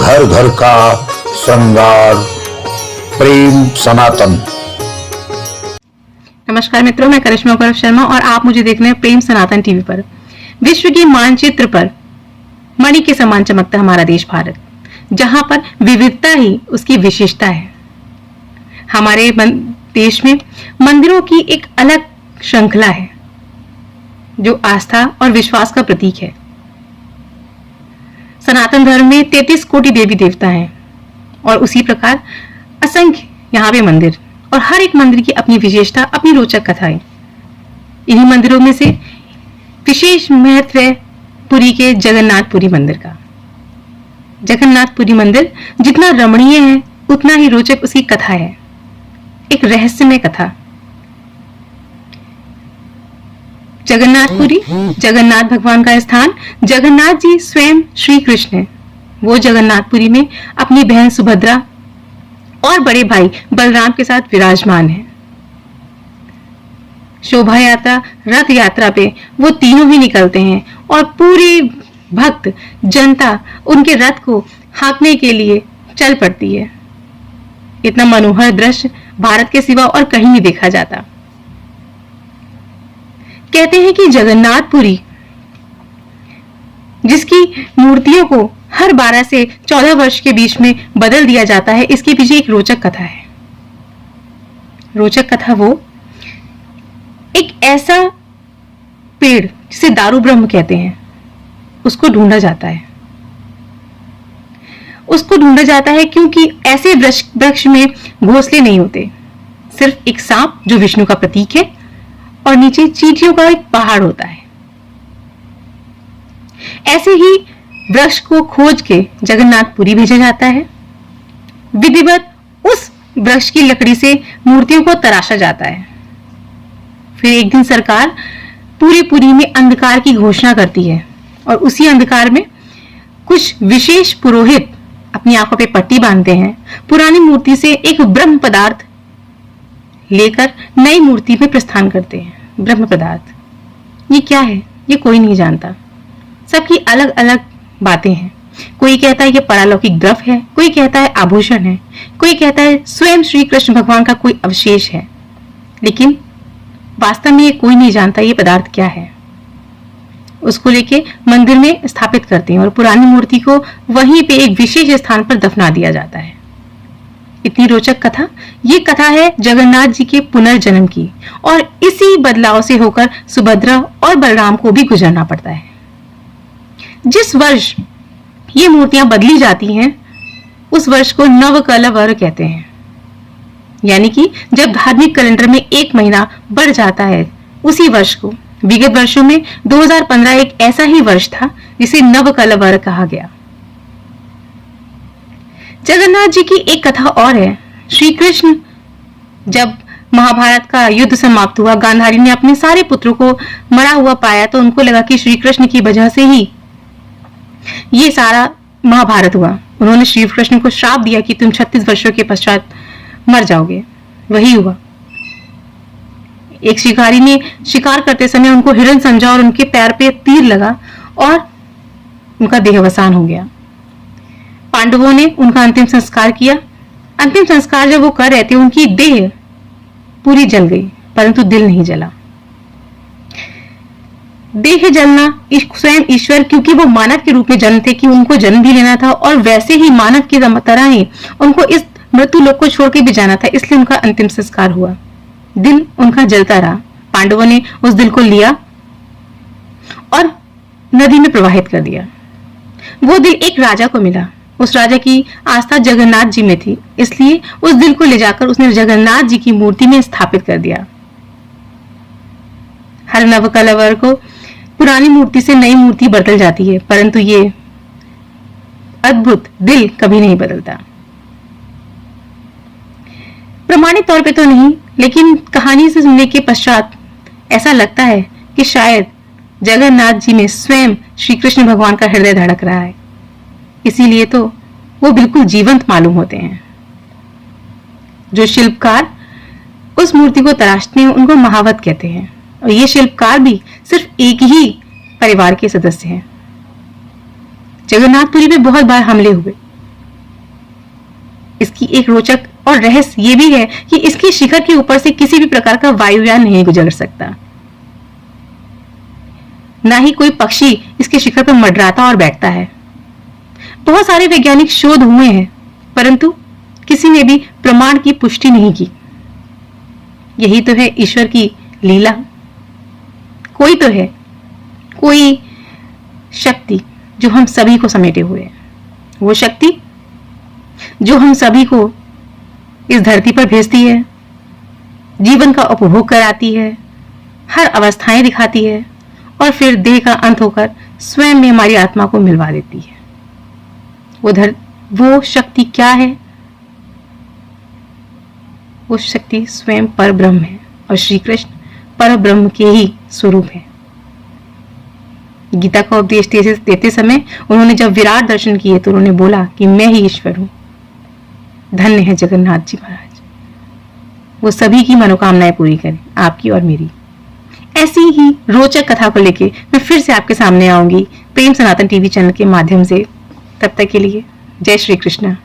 घर घर का श्रृंगार, प्रेम सनातन। नमस्कार मित्रों, मैं करिश्मा गौरव शर्मा और आप मुझे देख रहे हैं प्रेम सनातन टीवी पर। विश्व के मानचित्र पर मणि के समान चमकता हमारा देश भारत, जहां पर विविधता ही उसकी विशेषता है। हमारे देश में मंदिरों की एक अलग श्रृंखला है जो आस्था और विश्वास का प्रतीक है। सनातन धर्म में 33 कोटि देवी देवता हैं और उसी प्रकार असंख्य यहाँ पे मंदिर, और हर एक मंदिर की अपनी विशेषता, अपनी रोचक कथा है। इन्हीं मंदिरों में से विशेष महत्व है पुरी के जगन्नाथपुरी मंदिर का। जगन्नाथपुरी मंदिर जितना रमणीय है उतना ही रोचक उसकी कथा है, एक रहस्यमय कथा। जगन्नाथपुरी जगन्नाथ भगवान का स्थान। जगन्नाथ जी स्वयं श्री कृष्ण है। वो जगन्नाथपुरी में अपनी बहन सुभद्रा और बड़े भाई बलराम के साथ विराजमान है। शोभा यात्रा, रथ यात्रा पे वो तीनों ही निकलते हैं और पूरी भक्त जनता उनके रथ को हाँकने के लिए चल पड़ती है। इतना मनोहर दृश्य भारत के सिवा और कहीं नहीं देखा जाता। कहते हैं कि जगन्नाथपुरी जिसकी मूर्तियों को हर 12 से 14 वर्ष के बीच में बदल दिया जाता है, इसके पीछे एक रोचक कथा है। रोचक कथा वो एक ऐसा पेड़ जिसे दारू ब्रह्म कहते हैं, उसको ढूंढा जाता है। उसको ढूंढा जाता है क्योंकि ऐसे वृक्ष में घोंसले नहीं होते, सिर्फ एक सांप जो विष्णु का प्रतीक है और नीचे चींटियों का एक पहाड़ होता है। ऐसे ही वृक्ष को खोज के जगन्नाथपुरी भेजा जाता है। विधिवत उस वृक्ष की लकड़ी से मूर्तियों को तराशा जाता है। फिर एक दिन सरकार पूरी पुरी में अंधकार की घोषणा करती है और उसी अंधकार में कुछ विशेष पुरोहित अपनी आंखों पे पट्टी बांधते हैं। पुरानी मूर्ति से एक ब्रह्म पदार्थ लेकर नई मूर्ति में प्रस्थान करते हैं। ब्रह्म पदार्थ ये क्या है, ये कोई नहीं जानता। सबकी अलग अलग बातें हैं। कोई कहता है ये पारलौकिक द्रव्य है, कोई कहता है आभूषण है, कोई कहता है स्वयं श्री कृष्ण भगवान का कोई अवशेष है। लेकिन वास्तव में ये कोई नहीं जानता ये पदार्थ क्या है। उसको लेके मंदिर में स्थापित करते हैं और पुरानी मूर्ति को वहीं पे एक विशेष स्थान पर दफना दिया जाता है। इतनी रोचक कथा। ये कथा है जगन्नाथ जी के पुनर्जन्म की, और इसी बदलाव से होकर सुभद्रा और बलराम को भी गुजरना पड़ता है। जिस वर्ष ये मूर्तियां बदली जाती हैं उस वर्ष को नवकलवर कहते हैं। यानी कि जब धार्मिक कैलेंडर में एक महीना बढ़ जाता है, उसी वर्ष को। विगत वर्षों में 2015 एक ऐसा ही वर्ष था जिसे नवकलवर कहा गया। जगन्नाथ जी की एक कथा और है। श्री कृष्ण जब महाभारत का युद्ध समाप्त हुआ, गांधारी ने अपने सारे पुत्रों को मरा हुआ पाया तो उनको लगा कि श्री कृष्ण की वजह से ही ये सारा महाभारत हुआ। उन्होंने श्री कृष्ण को श्राप दिया कि तुम 36 वर्षों के पश्चात मर जाओगे। वही हुआ। एक शिकारी ने शिकार करते समय उनको हिरण समझा और उनके पैर पे तीर लगा और उनका देहावसान हो गया। पांडवों ने उनका अंतिम संस्कार किया। अंतिम संस्कार जब वो कर रहे थे उनकी देह पूरी जल गई, परंतु दिल नहीं जला। देह जलना स्वयं ईश्वर, क्योंकि वो मानव के रूप में जन्म थे कि उनको जन्म भी लेना था और वैसे ही मानव की तरह ही उनको इस मृत्यु लोक को छोड़ के भी जाना था, इसलिए उनका अंतिम संस्कार हुआ। दिल उनका जलता रहा। पांडवों ने उस दिल को लिया और नदी में प्रवाहित कर दिया। वो दिल एक राजा को मिला। उस राजा की आस्था जगन्नाथ जी में थी, इसलिए उस दिल को ले जाकर उसने जगन्नाथ जी की मूर्ति में स्थापित कर दिया। हर नवकलवर को पुरानी मूर्ति से नई मूर्ति बदल जाती है, परंतु ये अद्भुत दिल कभी नहीं बदलता। प्रमाणित तौर पे तो नहीं, लेकिन कहानी से सुनने के पश्चात ऐसा लगता है कि शायद जगन्नाथ जी में स्वयं श्री कृष्ण भगवान का हृदय धड़क रहा है। इसीलिए तो वो बिल्कुल जीवंत मालूम होते हैं। जो शिल्पकार उस मूर्ति को तराशते हैं उनको महावत कहते हैं, और ये शिल्पकार भी सिर्फ एक ही परिवार के सदस्य हैं। जगन्नाथपुरी में बहुत बार हमले हुए, इसकी एक रोचक और रहस्य ये भी है कि इसकी शिखर के ऊपर से किसी भी प्रकार का वायुयान नहीं गुजर सकता, ना ही कोई पक्षी इसके शिखर पर मंडराता और बैठता है। बहुत सारे वैज्ञानिक शोध हुए हैं, परंतु किसी ने भी प्रमाण की पुष्टि नहीं की। यही तो है ईश्वर की लीला। कोई तो है, कोई शक्ति जो हम सभी को समेटे हुए है। वो शक्ति जो हम सभी को इस धरती पर भेजती है, जीवन का उपभोग कराती है, हर अवस्थाएं दिखाती है और फिर देह का अंत होकर स्वयं में हमारी आत्मा को मिलवा देती है। वो शक्ति क्या है? वो शक्ति स्वयं पर ब्रह्म है और श्री कृष्ण पर ब्रह्म के ही स्वरूप है। गीता का उपदेश देते समय उन्होंने जब विराट दर्शन किए तो उन्होंने बोला कि मैं ही ईश्वर हूं। धन्य है जगन्नाथ जी महाराज, वो सभी की मनोकामनाएं पूरी करें, आपकी और मेरी। ऐसी ही रोचक कथा को लेके मैं फिर से आपके सामने आऊंगी प्रेम सनातन टीवी चैनल के माध्यम से। तब तक के लिए जय श्री कृष्ण।